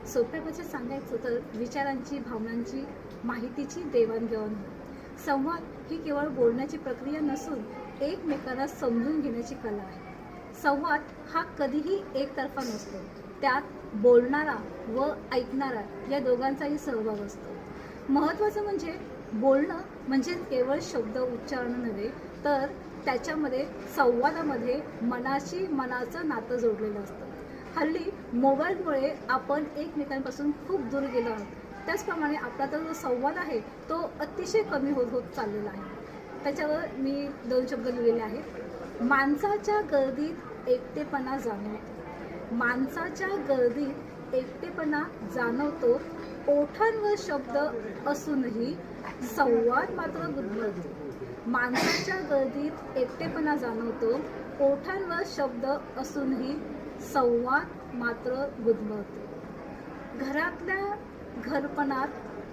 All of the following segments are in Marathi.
सोप्या भाषेत सांगायचं तर विचारांची, भावनांची, माहितीची देवाणघेवाण. संवाद ही केवळ बोलण्याची प्रक्रिया नसून एकमेकांना समजून घेण्याची कला आहे. संवाद हा कधीही एकतर्फा नसतो. त्यात बोलणारा व ऐकणारा या दोघांचाही सहभाग असतो. महत्त्वाचं म्हणजे बोलणं म्हणजे केवळ शब्द उच्चारण नव्हे, तर त्याच्यामध्ये संवादामध्ये मनाशी मनाचं नातं जोडलेलं असतं. हल्ली मोबाईलमुळे आपण एकमेकांपासून खूप दूर गेलो आहोत. त्याचप्रमाणे आपला तर जो संवाद आहे तो अतिशय कमी होत होत चाललेला आहे. त्याच्यावर मी 2 शब्द लिहिलेले आहेत. माणसाच्या गर्दीत एकटेपणा जाणवतो. माणसाच्या गर्दीत एकटेपणा जाणवतो. ओठांवर शब्द असूनही संवाद मात्र गुदमरतो. माणसाच्या गर्दीत एकटेपणा जाणवतो. ओठांवर शब्द असूनही संवाद मात्र गुदमरतो. घरातल्या घरपणात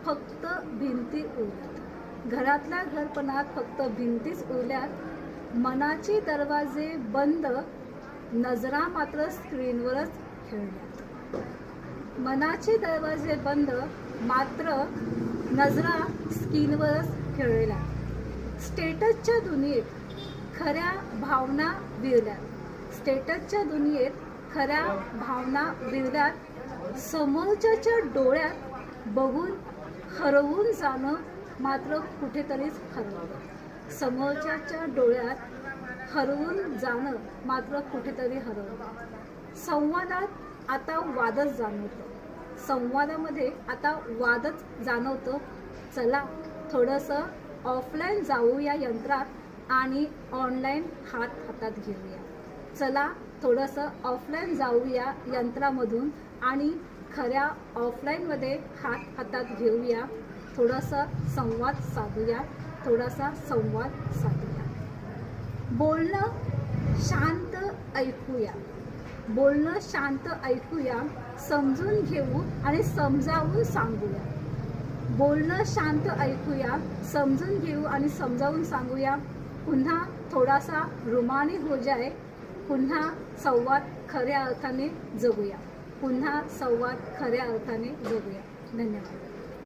फक्त भिंती उरल्यात. घरातल्या घरपणात फक्त भिंतीच उरल्यात. मनाचे दरवाजे बंद, नजरा मात्र स्क्रीनवरच खेळल्यात. मनाचे दरवाजे बंद, मात्र नजरा स्क्रीनवरच खेळल्या. स्टेटसच्या दुनियेत खऱ्या भावना विरल्यात. स्टेटसच्या दुनियेत खऱ्या भावना विरल्यात. समोरच्याच्या डोळ्यात बघून हरवून जाणं मात्र कुठेतरीच हरवलं. समोरच्याच्या डोळ्यात हरवून जाणं मात्र कुठेतरी हरवलं. संवादात आता वादच जाणवतो. संवादामध्ये आता वादच जाणवतो. चला थोडंसं ऑफलाईन जाऊया यंत्रात आणि ऑनलाईन हातात घेऊया. चला थोडंसं ऑफलाईन जाऊया यंत्रामधून आणि खऱ्या ऑफलाईनमध्ये हातात घेऊया. थोडासा संवाद साधूया. थोडासा संवाद साधूया. बोलणं शांत ऐकूया. बोलणं शांत ऐकूया. समजून घेऊ आणि समजावून सांगूया. बोलणं शांत ऐकूया. समजून घेऊ आणि समजावून सांगूया. पुन्हा थोडासा रुमानी हो जाए. पुन्हा संवाद खऱ्या अर्थाने जगूया. पुन्हा संवाद खऱ्या अर्थाने जगूया. धन्यवाद.